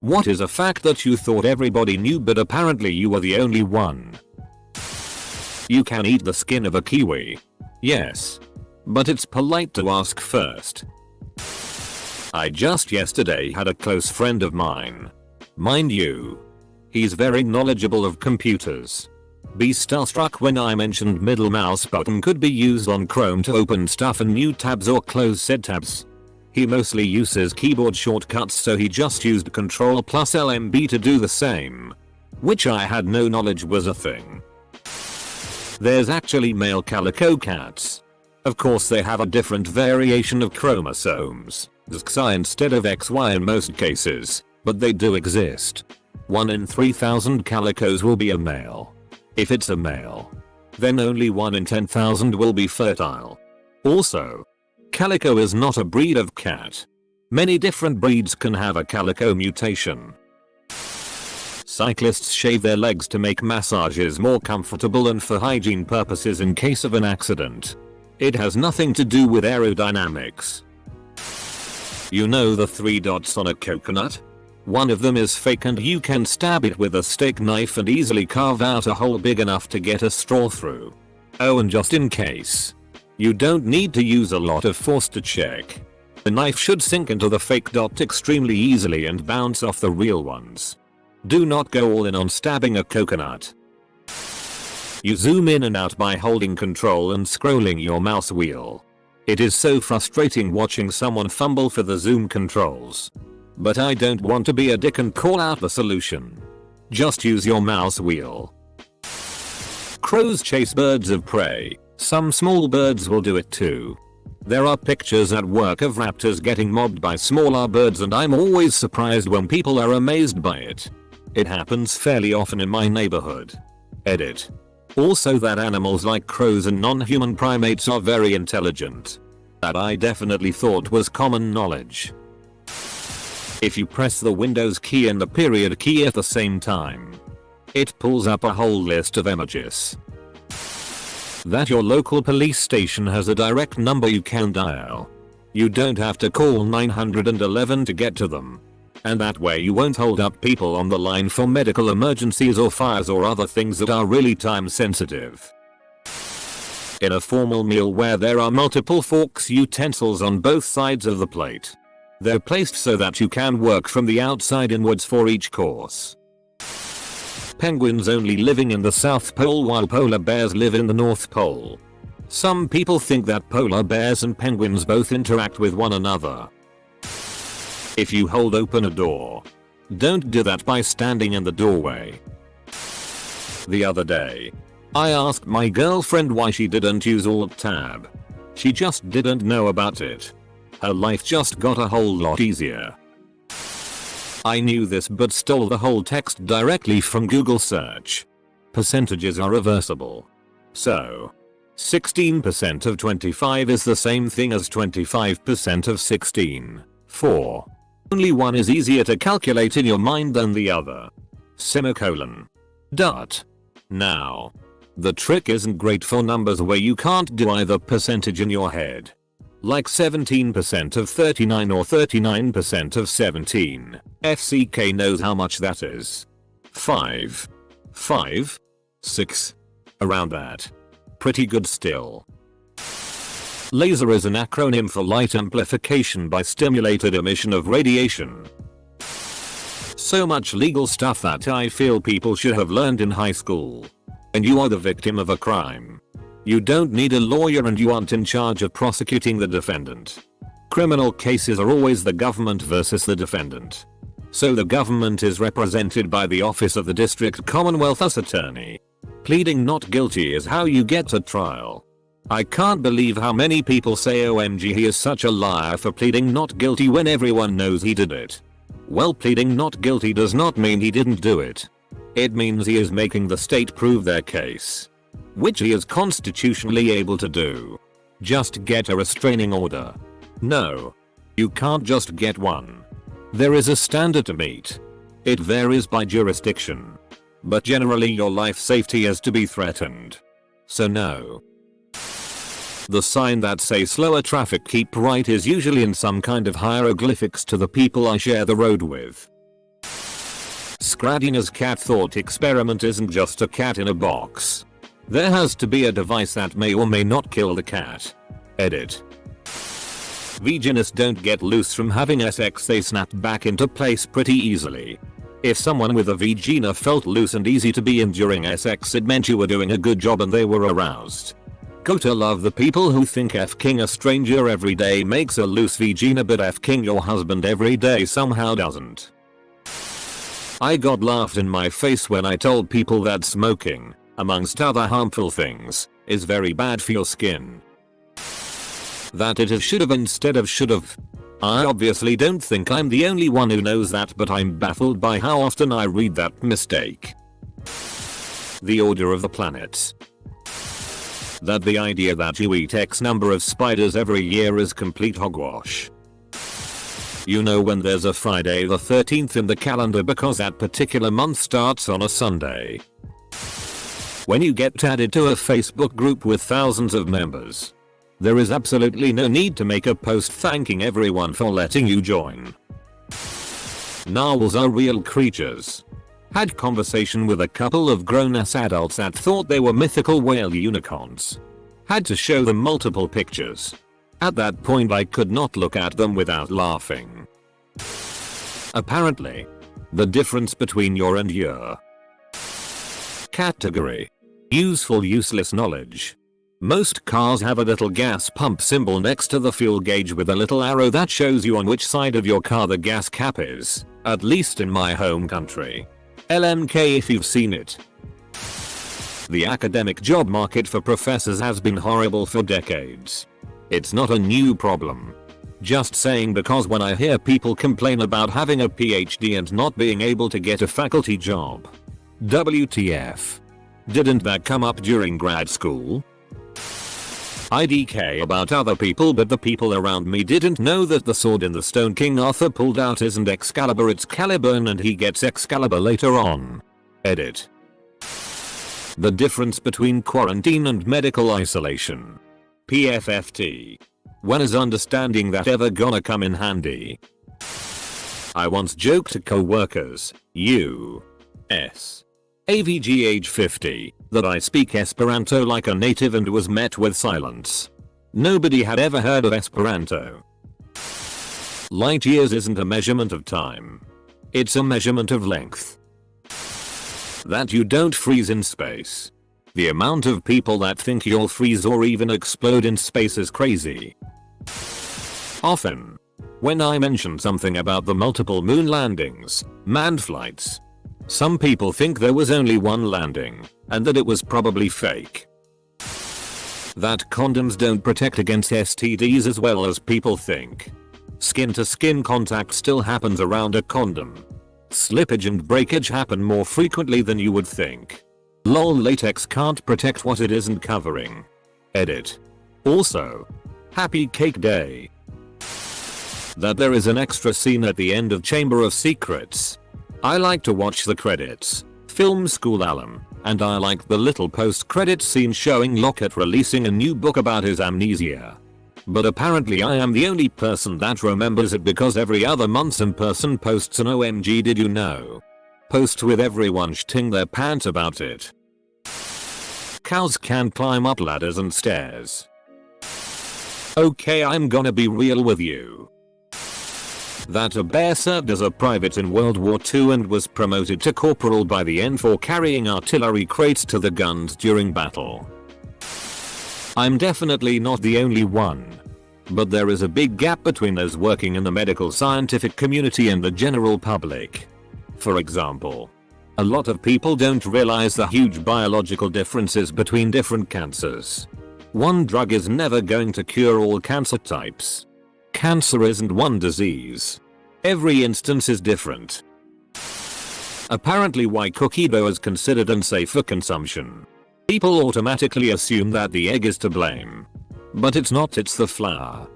What is a fact that you thought everybody knew but apparently you were the only one? You can eat the skin of a kiwi. Yes. But it's polite to ask first. I just yesterday had a close friend of mine. Mind you, he's very knowledgeable of computers. Be starstruck when I mentioned middle mouse button could be used on Chrome to open stuff and new tabs or close said tabs. He mostly uses keyboard shortcuts, so he just used Ctrl plus LMB to do the same. Which I had no knowledge was a thing. There's actually male calico cats. Of course they have a different variation of chromosomes, XY instead of XY in most cases, but they do exist. 1 in 3,000 calicos will be a male. If it's a male, then only 1 in 10,000 will be fertile. Also, calico is not a breed of cat. Many different breeds can have a calico mutation. Cyclists shave their legs to make massages more comfortable and for hygiene purposes in case of an accident. It has nothing to do with aerodynamics. You know the 3 dots on a coconut? One of them is fake and you can stab it with a steak knife and easily carve out a hole big enough to get a straw through. Oh, and just in case, you don't need to use a lot of force to check. The knife should sink into the fake dot extremely easily and bounce off the real ones. Do not go all in on stabbing a coconut. You zoom in and out by holding Control and scrolling your mouse wheel. It is so frustrating watching someone fumble for the zoom controls. But I don't want to be a dick and call out the solution. Just use your mouse wheel. Crows chase birds of prey. Some small birds will do it too. There are pictures at work of raptors getting mobbed by smaller birds and I'm always surprised when people are amazed by it. It happens fairly often in my neighborhood. Edit. Also that animals like crows and non-human primates are very intelligent. That I definitely thought was common knowledge. If you press the Windows key and the period key at the same time, it pulls up a whole list of images. That your local police station has a direct number you can dial. You don't have to call 911 to get to them. And that way you won't hold up people on the line for medical emergencies or fires or other things that are really time sensitive. In a formal meal where there are multiple forks utensils on both sides of the plate. They're placed so that you can work from the outside inwards for each course. Penguins only living in the South Pole while polar bears live in the North Pole. Some people think that polar bears and penguins both interact with one another. If you hold open a door, don't do that by standing in the doorway. The other day, I asked my girlfriend why she didn't use Alt-Tab. She just didn't know about it. Her life just got a whole lot easier. I knew this but stole the whole text directly from Google search. Percentages are reversible. So, 16% of 25 is the same thing as 25% of 16. 4. Only one is easier to calculate in your mind than the other. Semicolon. Dot. Now, the trick isn't great for numbers where you can't do either percentage in your head. Like 17% of 39 or 39% of 17. FCK knows how much that is. 5. 5. 6. Around that. Pretty good still. Laser is an acronym for light amplification by stimulated emission of radiation. So much legal stuff that I feel people should have learned in high school. And you are the victim of a crime. You don't need a lawyer and you aren't in charge of prosecuting the defendant. Criminal cases are always the government versus the defendant. So the government is represented by the Office of the District Commonwealth's Attorney. Pleading not guilty is how you get to trial. I can't believe how many people say OMG he is such a liar for pleading not guilty when everyone knows he did it. Well, pleading not guilty does not mean he didn't do it. It means he is making the state prove their case. Which he is constitutionally able to do. Just get a restraining order. No. You can't just get one. There is a standard to meet. It varies by jurisdiction. But generally your life safety is to be threatened. So no. The sign that says slower traffic keep right is usually in some kind of hieroglyphics to the people I share the road with. Scradina's cat thought experiment isn't just a cat in a box. There has to be a device that may or may not kill the cat. Edit. Vaginists don't get loose from having sex, they snap back into place pretty easily. If someone with a vagina felt loose and easy to be in during sex, it meant you were doing a good job and they were aroused. Gotta love the people who think f-king a stranger every day makes a loose vagina, but f-king your husband every day somehow doesn't. I got laughed in my face when I told people that smoking, amongst other harmful things, is very bad for your skin. That it is should've instead of should've. I obviously don't think I'm the only one who knows that, but I'm baffled by how often I read that mistake. The order of the planets. That the idea that you eat X number of spiders every year is complete hogwash. You know when there's a Friday the 13th in the calendar because that particular month starts on a Sunday. When you get added to a Facebook group with thousands of members, there is absolutely no need to make a post thanking everyone for letting you join. Narwhals are real creatures. Had conversation with a couple of grown-ass adults that thought they were mythical whale unicorns. Had to show them multiple pictures. At that point I could not look at them without laughing. Apparently, the difference between your and your. Category. Useful useless knowledge. Most cars have a little gas pump symbol next to the fuel gauge with a little arrow that shows you on which side of your car the gas cap is, at least in my home country. LMK if you've seen it. The academic job market for professors has been horrible for decades. It's not a new problem. Just saying, because when I hear people complain about having a PhD and not being able to get a faculty job. WTF. Didn't that come up during grad school? IDK about other people, but the people around me didn't know that the sword in the stone King Arthur pulled out isn't Excalibur, it's Caliburn, and he gets Excalibur later on. Edit. The difference between quarantine and medical isolation. PFFT. When is understanding that ever gonna come in handy? I once joked to co-workers, U.S. AVG age 50, that I speak Esperanto like a native and was met with silence. Nobody had ever heard of Esperanto. Light years isn't a measurement of time. It's a measurement of length. That you don't freeze in space. The amount of people that think you'll freeze or even explode in space is crazy. Often, when I mention something about the multiple moon landings, manned flights, some people think there was only one landing, and that it was probably fake. That condoms don't protect against STDs as well as people think. Skin to skin contact still happens around a condom. Slippage and breakage happen more frequently than you would think. Lol, latex can't protect what it isn't covering. Edit. Also, happy cake day. That there is an extra scene at the end of Chamber of Secrets. I like to watch the credits, film school alum, and I like the little post-credits scene showing Lockhart releasing a new book about his amnesia. But apparently I am the only person that remembers it because every other month some person posts an OMG did you know post with everyone shitting their pants about it. Cows can climb up ladders and stairs. Okay, I'm gonna be real with you. That a bear served as a private in World War II and was promoted to corporal by the N for carrying artillery crates to the guns during battle. I'm definitely not the only one. But there is a big gap between those working in the medical scientific community and the general public. For example, a lot of people don't realize the huge biological differences between different cancers. One drug is never going to cure all cancer types. Cancer isn't one disease. Every instance is different. Apparently why cookie dough is considered unsafe for consumption. People automatically assume that the egg is to blame. But it's not, it's the flour.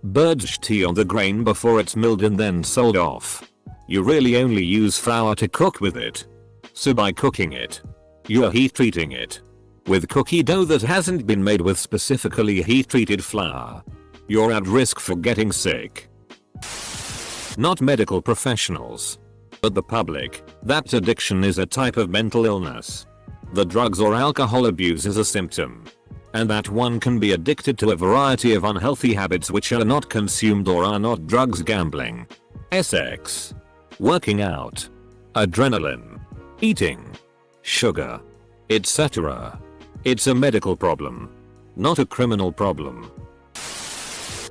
Birds tea on the grain before it's milled and then sold off. You really only use flour to cook with it. So by cooking it, you're heat treating it. With cookie dough that hasn't been made with specifically heat treated flour, you're at risk for getting sick. Not medical professionals. But the public, that addiction is a type of mental illness. The drugs or alcohol abuse is a symptom. And that one can be addicted to a variety of unhealthy habits which are not consumed or are not drugs: gambling, sex, working out, adrenaline, eating, sugar, etc. It's a medical problem, not a criminal problem.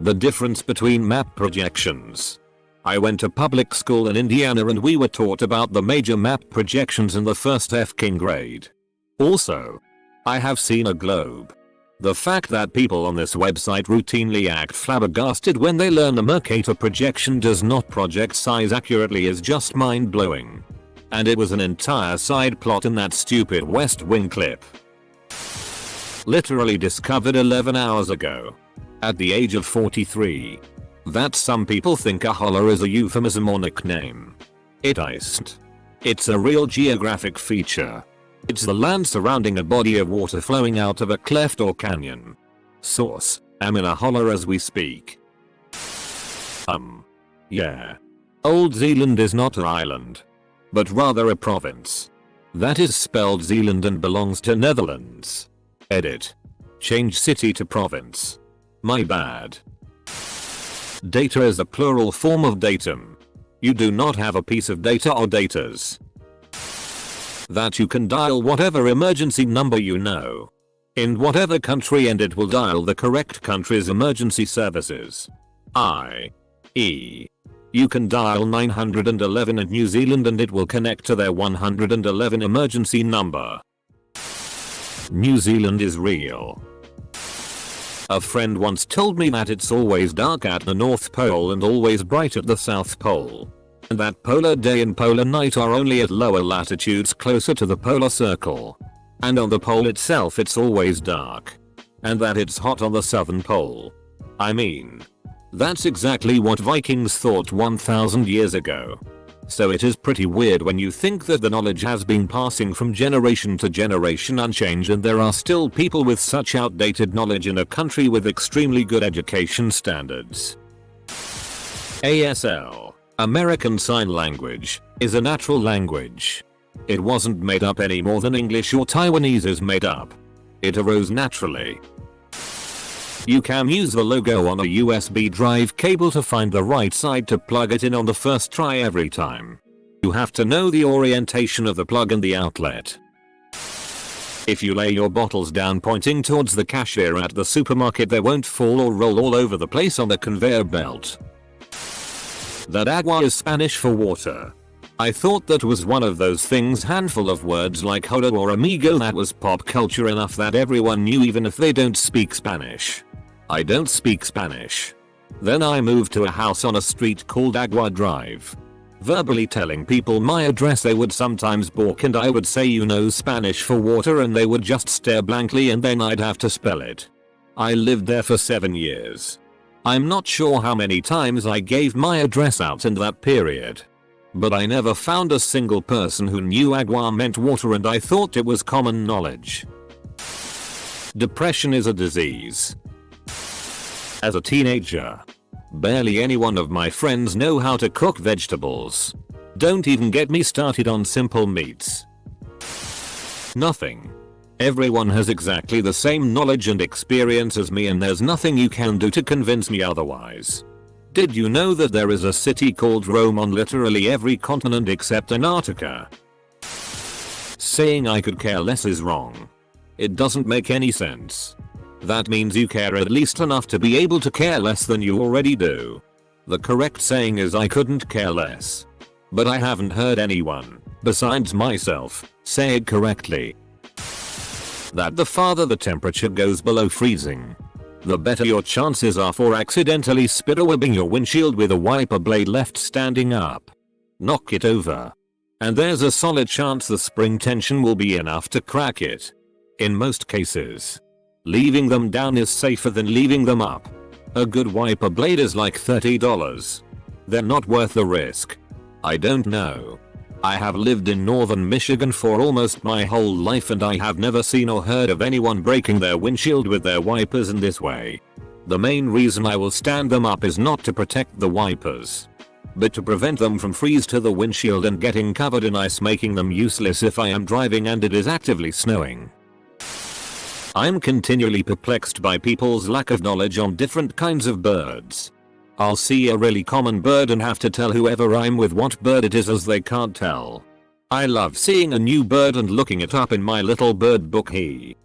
The difference between map projections. I went to public school in Indiana and we were taught about the major map projections in the first F-king grade. Also, I have seen a globe. The fact that people on this website routinely act flabbergasted when they learn the Mercator projection does not project size accurately is just mind-blowing. And it was an entire side plot in that stupid West Wing clip. Literally discovered 11 hours ago. At the age of 43. That some people think a holler is a euphemism or nickname. It isn't. It's a real geographic feature. It's the land surrounding a body of water flowing out of a cleft or canyon. Source: I'm in a holler as we speak. Yeah. Old Zealand is not an island, but rather a province. That is spelled Zealand and belongs to Netherlands. Edit. Change city to province. My bad. Data is a plural form of datum. You do not have a piece of data or datas. That you can dial whatever emergency number you know. In whatever country, and it will dial the correct country's emergency services. i.e. you can dial 911 in New Zealand and it will connect to their 111 emergency number. New Zealand is real. A friend once told me that it's always dark at the North Pole and always bright at the South Pole. And that polar day and polar night are only at lower latitudes closer to the polar circle. And on the pole itself it's always dark. And that it's hot on the southern pole. I mean, that's exactly what Vikings thought 1000 years ago. So it is pretty weird when you think that the knowledge has been passing from generation to generation unchanged and there are still people with such outdated knowledge in a country with extremely good education standards. ASL, American Sign Language, is a natural language. It wasn't made up any more than English or Taiwanese is made up. It arose naturally. You can use the logo on a USB drive cable to find the right side to plug it in on the first try every time. You have to know the orientation of the plug and the outlet. If you lay your bottles down pointing towards the cashier at the supermarket, they won't fall or roll all over the place on the conveyor belt. That agua is Spanish for water. I thought that was one of those things, handful of words like hola or amigo, that was pop culture enough that everyone knew even if they don't speak Spanish. I don't speak Spanish. Then I moved to a house on a street called Agua Drive. Verbally telling people my address, they would sometimes balk and I would say, you know Spanish for water, and they would just stare blankly and then I'd have to spell it. I lived there for 7 years. I'm not sure how many times I gave my address out in that period. But I never found a single person who knew agua meant water, and I thought it was common knowledge. Depression is a disease. As a teenager, barely any one of my friends know how to cook vegetables. Don't even get me started on simple meats. Nothing. Everyone has exactly the same knowledge and experience as me, and there's nothing you can do to convince me otherwise. Did you know that there is a city called Rome on literally every continent except Antarctica? Saying I could care less is wrong. It doesn't make any sense. That means you care at least enough to be able to care less than you already do. The correct saying is I couldn't care less. But I haven't heard anyone, besides myself, say it correctly. That the farther the temperature goes below freezing, the better your chances are for accidentally spiderwebbing your windshield with a wiper blade left standing up. Knock it over. And there's a solid chance the spring tension will be enough to crack it. In most cases, leaving them down is safer than leaving them up. A good wiper blade is like $30. They're not worth the risk. I don't know. I have lived in northern Michigan for almost my whole life and I have never seen or heard of anyone breaking their windshield with their wipers in this way. The main reason I will stand them up is not to protect the wipers. but to prevent them from freeze to the windshield and getting covered in ice, making them useless if I am driving and it is actively snowing. I'm continually perplexed by people's lack of knowledge on different kinds of birds. I'll see a really common bird and have to tell whoever I'm with what bird it is, as they can't tell. I love seeing a new bird and looking it up in my little bird book. The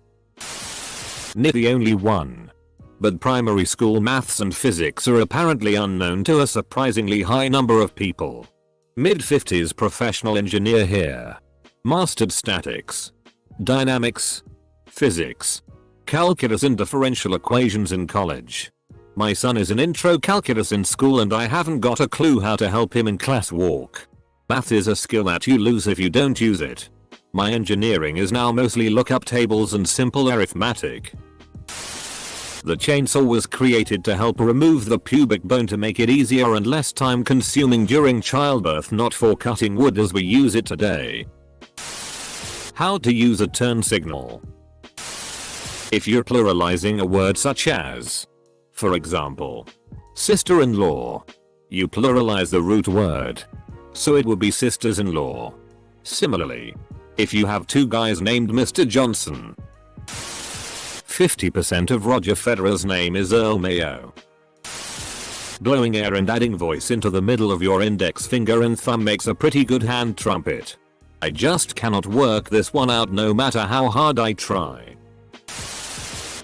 only one. But primary school maths and physics are apparently unknown to a surprisingly high number of people. Mid-50s professional engineer here. Mastered statics, dynamics, physics, calculus and differential equations in college. My son is in intro calculus in school and I haven't got a clue how to help him in class walk. Math is a skill that you lose if you don't use it. My engineering is now mostly lookup tables and simple arithmetic. The chainsaw was created to help remove the pubic bone to make it easier and less time consuming during childbirth, not for cutting wood as we use it today. How to use a turn signal. If you're pluralizing a word such as, for example, sister-in-law, you pluralize the root word, so it would be sisters-in-law. Similarly, if you have two guys named Mr. Johnson, 50% of Roger Federer's name is Earl Mayo. Blowing air and adding voice into the middle of your index finger and thumb makes a pretty good hand trumpet. I just cannot work this one out no matter how hard I try.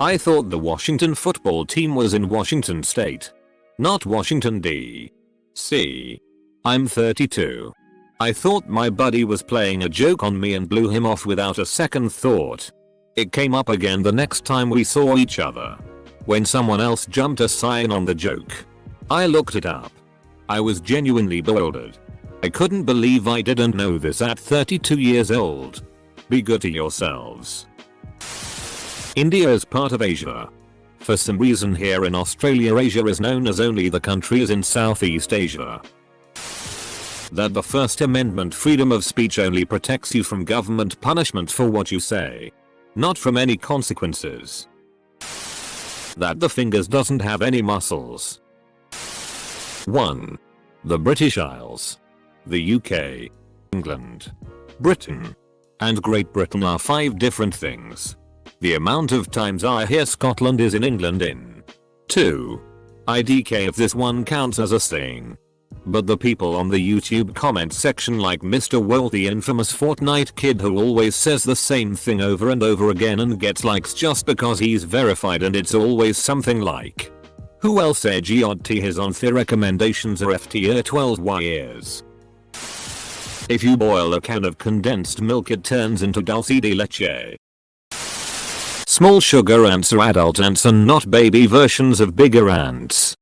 I thought the Washington football team was in Washington State, not Washington D.C. I'm 32. I thought my buddy was playing a joke on me and blew him off without a second thought. It came up again the next time we saw each other, when someone else jumped a sign on the joke. I looked it up. I was genuinely bewildered. I couldn't believe I didn't know this at 32 years old. Be good to yourselves. India is part of Asia. For some reason here in Australia, Asia is known as only the countries in Southeast Asia. That the First Amendment freedom of speech only protects you from government punishment for what you say, not from any consequences. That the fingers doesn't have any muscles. 1. The British Isles, the UK, England, Britain, and Great Britain are 5 different things. The amount of times I hear Scotland is in England in 2. IDK if this one counts as a saying. But the people on the YouTube comment section, like Mr. Wolt, the infamous Fortnite kid who always says the same thing over and over again and gets likes just because he's verified, and it's always something like, who else GOT his on the recommendations are FT 12 years. If you boil a can of condensed milk it turns into dulce de leche. Small sugar ants are adult ants and not baby versions of bigger ants.